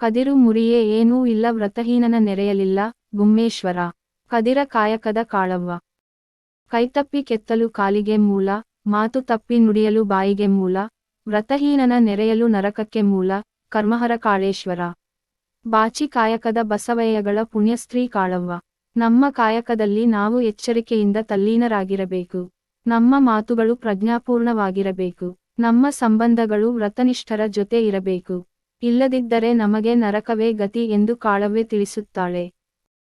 ಕದಿರು ಮುರಿಯೇ ಏನೂ ಇಲ್ಲ ವ್ರತಹೀನನ ನೆರೆಯಲಿಲ್ಲ ಗುಮ್ಮೇಶ್ವರ. ಕದಿರ ಕಾಯಕದ ಕಾಳವ್ವ. ಕೈತಪ್ಪಿ ಕೆತ್ತಲು ಕಾಲಿಗೆ ಮೂಲ, ಮಾತು ತಪ್ಪಿ ನುಡಿಯಲು ಬಾಯಿಗೆ ಮೂಲ, ವ್ರತಹೀನನ ನೆರೆಯಲು ನರಕಕ್ಕೆ ಮೂಲ, ಕರ್ಮಹರ ಕಾಳೇಶ್ವರ. ಬಾಚಿ ಕಾಯಕದ ಬಸವಯ್ಯಗಳ ಪುಣ್ಯಸ್ತ್ರೀ ಕಾಳವ್ವ. ನಮ್ಮ ಕಾಯಕದಲ್ಲಿ ನಾವು ಎಚ್ಚರಿಕೆಯಿಂದ ತಲ್ಲೀನರಾಗಿರಬೇಕು. ನಮ್ಮ ಮಾತುಗಳು ಪ್ರಜ್ಞಾಪೂರ್ಣವಾಗಿರಬೇಕು. ನಮ್ಮ ಸಂಬಂಧಗಳು ವ್ರತನಿಷ್ಠರ ಜೊತೆ ಇರಬೇಕು. ಇಲ್ಲದಿದ್ದರೆ ನಮಗೆ ನರಕವೇ ಗತಿ ಎಂದು ಕಾಳವ್ವೆ ತಿಳಿಸುತ್ತಾಳೆ.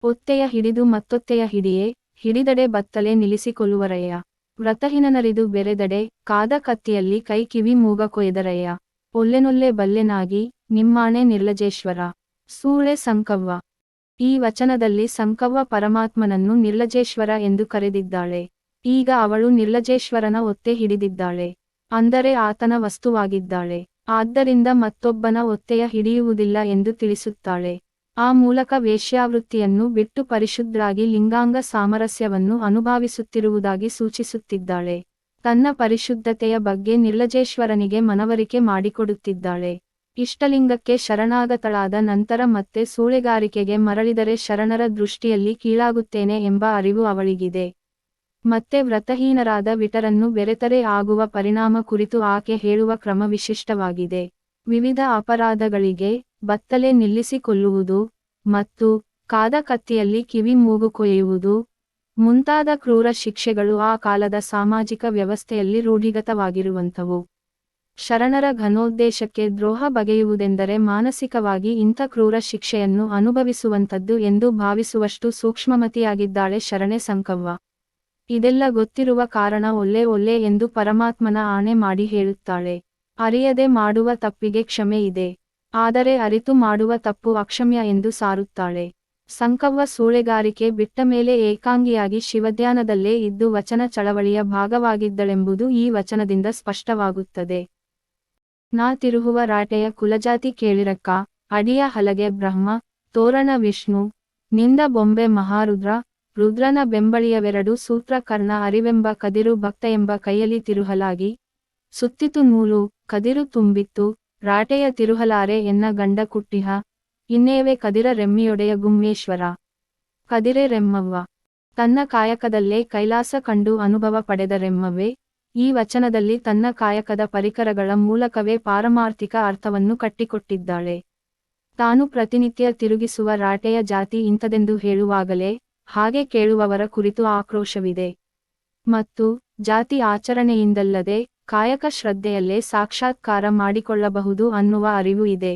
ಒತ್ತೆಯ ಹಿಡಿದು ಮತ್ತೊತ್ತೆಯ ಹಿಡಿಯೇ, ಹಿಡಿದಡೆ ಬತ್ತಲೆ ನಿಲ್ಲಿಸಿಕೊಳ್ಳುವರಯ್ಯ. ವ್ರತಹೀನನರಿದು ಬೆರೆದಡೆ, ಕಾದ ಕತ್ತಿಯಲ್ಲಿ ಕೈ ಕಿವಿ ಮೂಗ ಕೊಯ್ದರಯ್ಯ. ಒಲ್ಲೆನೊಲ್ಲೆ ಬಲ್ಲೆನಾಗಿ, ನಿಮ್ಮಾಣೆ ನಿರ್ಲಜೇಶ್ವರ. ಸೂಳೆ ಸಂಕವ್ವ. ಈ ವಚನದಲ್ಲಿ ಸಂಕವ್ವ ಪರಮಾತ್ಮನನ್ನು ನಿರ್ಲಜೇಶ್ವರ ಎಂದು ಕರೆದಿದ್ದಾಳೆ. ಈಗ ಅವಳು ನಿರ್ಲಜೇಶ್ವರನ ಒತ್ತೆ ಹಿಡಿದಿದ್ದಾಳೆ. ಅಂದರೆ ಆತನ ವಸ್ತುವಾಗಿದ್ದಾಳೆ. ಆದ್ದರಿಂದ ಮತ್ತೊಬ್ಬನ ಒತ್ತೆಯ ಹಿಡಿಯುವುದಿಲ್ಲ ಎಂದು ತಿಳಿಸುತ್ತಾಳೆ. ಆ ಮೂಲಕ ವೇಶ್ಯಾವೃತ್ತಿಯನ್ನು ಬಿಟ್ಟು ಪರಿಶುದ್ಧರಾಗಿ ಲಿಂಗಾಂಗ ಸಾಮರಸ್ಯವನ್ನು ಅನುಭವಿಸುತ್ತಿರುವುದಾಗಿ ಸೂಚಿಸುತ್ತಿದ್ದಾಳೆ. ತನ್ನ ಪರಿಶುದ್ಧತೆಯ ಬಗ್ಗೆ ನಿರ್ಲಜೇಶ್ವರನಿಗೆ ಮನವರಿಕೆ ಮಾಡಿಕೊಡುತ್ತಿದ್ದಾಳೆ. ಇಷ್ಟಲಿಂಗಕ್ಕೆ ಶರಣಾಗತಳಾದ ನಂತರ ಮತ್ತೆ ಸೂಳೆಗಾರಿಕೆಗೆ ಮರಳಿದರೆ ಶರಣರ ದೃಷ್ಟಿಯಲ್ಲಿ ಕೀಳಾಗುತ್ತೇನೆ ಎಂಬ ಅರಿವು ಅವಳಿಗಿದೆ. ಮತ್ತೆ ವ್ರತಹೀನರಾದ ವಿಟರನ್ನು ಬೆರೆತರೆ ಆಗುವ ಪರಿಣಾಮ ಕುರಿತು ಆಕೆ ಹೇಳುವ ಕ್ರಮ ವಿಶಿಷ್ಟವಾಗಿದೆ. ವಿವಿಧ ಅಪರಾಧಗಳಿಗೆ ಬತ್ತಲೆ ನಿಲ್ಲಿಸಿಕೊಳ್ಳುವುದು ಮತ್ತು ಕಾದ ಕತ್ತಿಯಲ್ಲಿ ಕಿವಿ ಮೂಗು ಕೊಯ್ಯುವುದು ಮುಂತಾದ ಕ್ರೂರ ಶಿಕ್ಷೆಗಳು ಆ ಕಾಲದ ಸಾಮಾಜಿಕ ವ್ಯವಸ್ಥೆಯಲ್ಲಿ ರೂಢಿಗತವಾಗಿರುವಂಥವು. ಶರಣರ ಘನೋದ್ದೇಶಕ್ಕೆ ದ್ರೋಹ ಬಗೆಯುವುದೆಂದರೆ ಮಾನಸಿಕವಾಗಿ ಇಂಥ ಕ್ರೂರ ಶಿಕ್ಷೆಯನ್ನು ಅನುಭವಿಸುವಂಥದ್ದು ಎಂದು ಭಾವಿಸುವಷ್ಟು ಸೂಕ್ಷ್ಮಮತಿಯಾಗಿದ್ದಾಳೆ ಶರಣೆ ಸಂಕವ್ವ. ಇದೆಲ್ಲ ಗೊತ್ತಿರುವ ಕಾರಣ ಒಲ್ಲೆ ಒಲ್ಲೆ ಎಂದು ಪರಮಾತ್ಮನ ಆಣೆ ಮಾಡಿ ಹೇಳುತ್ತಾಳೆ. ಅರಿಯದೆ ಮಾಡುವ ತಪ್ಪಿಗೆ ಕ್ಷಮೆ ಇದೆ, ಆದರೆ ಅರಿತು ಮಾಡುವ ತಪ್ಪು ಅಕ್ಷಮ್ಯ ಎಂದು ಸಾರುತ್ತಾಳೆ. ಸಂಕವ್ವ ಸೂಳೆಗಾರಿಕೆ ಬಿಟ್ಟ ಮೇಲೆ ಏಕಾಂಗಿಯಾಗಿ ಶಿವಧ್ಯಾನದಲ್ಲೇ ಇದ್ದು ವಚನ ಚಳವಳಿಯ ಭಾಗವಾಗಿದ್ದಳೆಂಬುದು ಈ ವಚನದಿಂದ ಸ್ಪಷ್ಟವಾಗುತ್ತದೆ. ನಾ ತಿರುಹುವ ರಾಟೆಯ ಕುಲಜಾತಿ ಕೇಳಿರಕ್ಕ, ಅಡಿಯ ಹಲಗೆ ಬ್ರಹ್ಮ, ತೋರಣ ವಿಷ್ಣು, ನಿಂದ ಬೊಂಬೆ ಮಹಾರುದ್ರ, ರುದ್ರನ ಬೆಂಬಳಿಯವೆರಡು ಸೂತ್ರ ಕರ್ಣ ಅರಿವೆಂಬ ಕದಿರು ಭಕ್ತ ಎಂಬ ಕೈಯಲ್ಲಿ ತಿರುಹಲಾಗಿ, ಸುತ್ತಿತು ನೂಲು, ಕದಿರು ತುಂಬಿತ್ತು, ರಾಟೆಯ ತಿರುಹಲಾರೆ ಎನ್ನ ಗಂಡ ಕುಟ್ಟಿಹ, ಇನ್ನೇವೆ ಕದಿರ ರೆಮ್ಮಿಯೊಡೆಯ ಗುಮ್ಮೇಶ್ವರ. ಕದಿರೆ ರೆಮ್ಮವ್ವ. ತನ್ನ ಕಾಯಕದಲ್ಲೇ ಕೈಲಾಸ ಕಂಡು ಅನುಭವ ಪಡೆದ ರೆಮ್ಮವ್ವೆ, ಈ ವಚನದಲ್ಲಿ ತನ್ನ ಕಾಯಕದ ಪರಿಕರಗಳ ಮೂಲಕವೇ ಪಾರಮಾರ್ಥಿಕ ಅರ್ಥವನ್ನು ಕಟ್ಟಿಕೊಟ್ಟಿದ್ದಾಳೆ. ತಾನು ಪ್ರತಿನಿತ್ಯ ತಿರುಗಿಸುವ ರಾಟೆಯ ಜಾತಿ ಇಂಥದೆಂದು ಹೇಳುವಾಗಲೇ, ಹಾಗೆ ಕೇಳುವವರ ಕುರಿತು ಆಕ್ರೋಶವಿದೆ. ಮತ್ತು ಜಾತಿ ಆಚರಣೆಯಿಂದಲ್ಲದೆ ಕಾಯಕ ಶ್ರದ್ಧೆಯಲ್ಲೇ ಸಾಕ್ಷಾತ್ಕಾರ ಮಾಡಿಕೊಳ್ಳಬಹುದು ಅನ್ನುವ ಅರಿವು ಇದೆ.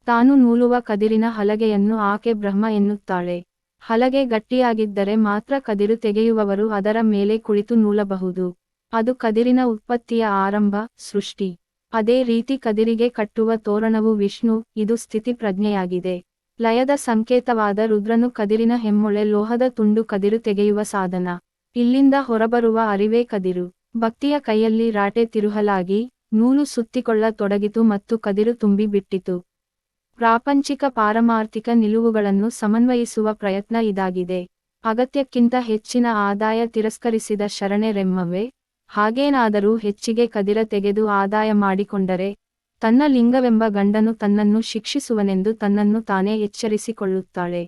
ತಾನು ನೂಲುವ ಕದಿರಿನ ಹಲಗೆಯನ್ನು ಆಕೆ ಬ್ರಹ್ಮ ಎನ್ನುತ್ತಾಳೆ. ಹಲಗೆ ಗಟ್ಟಿಯಾಗಿದ್ದರೆ ಮಾತ್ರ ಕದಿರು ತೆಗೆಯುವವರು ಅದರ ಮೇಲೆ ಕುಳಿತು ನೂಲಬಹುದು. ಅದು ಕದಿರಿನ ಉತ್ಪತ್ತಿಯ ಆರಂಭ, ಸೃಷ್ಟಿ. ಅದೇ ರೀತಿ ಕದಿರಿಗೆ ಕಟ್ಟುವ ತೋರಣವು ವಿಷ್ಣು, ಇದು ಸ್ಥಿತಿ ಪ್ರಜ್ಞೆಯಾಗಿದೆ. ಲಯದ ಸಂಕೇತವಾದ ರುದ್ರನು ಕದಿರಿನ ಹೆಮ್ಮೊಳೆ ಲೋಹದ ತುಂಡು ಕದಿರು ತೆಗೆಯುವ ಸಾಧನ. ಇಲ್ಲಿಂದ ಹೊರಬರುವ ಅರಿವೇ ಕದಿರು. ಭಕ್ತಿಯ ಕೈಯಲ್ಲಿ ರಾಟೆ ತಿರುಹಲಾಗಿ, ನೂಲು ಸುತ್ತಿಕೊಳ್ಳ ತೊಡಗಿತು ಮತ್ತು ಕದಿರು ತುಂಬಿ ಬಿಟ್ಟಿತು. ಪ್ರಾಪಂಚಿಕ ಪಾರಮಾರ್ಥಿಕ ನಿಲುವುಗಳನ್ನು ಸಮನ್ವಯಿಸುವ ಪ್ರಯತ್ನ ಇದಾಗಿದೆ. ಅಗತ್ಯಕ್ಕಿಂತ ಹೆಚ್ಚಿನ ಆದಾಯ ತಿರಸ್ಕರಿಸಿದ ಶರಣೆ ರೆಮ್ಮವ್ವೆ, ಹಾಗೇನಾದರೂ ಹೆಚ್ಚಿಗೆ ಕದಿರ ತೆಗೆದು ಆದಾಯ ಮಾಡಿಕೊಂಡರೆ, ತನ್ನ ಲಿಂಗವೆಂಬ ಗಂಡನು ತನ್ನನ್ನು ಶಿಕ್ಷಿಸುವನೆಂದು ತನ್ನನ್ನು ತಾನೇ ಎಚ್ಚರಿಸಿಕೊಳ್ಳುತ್ತಾಳೆ.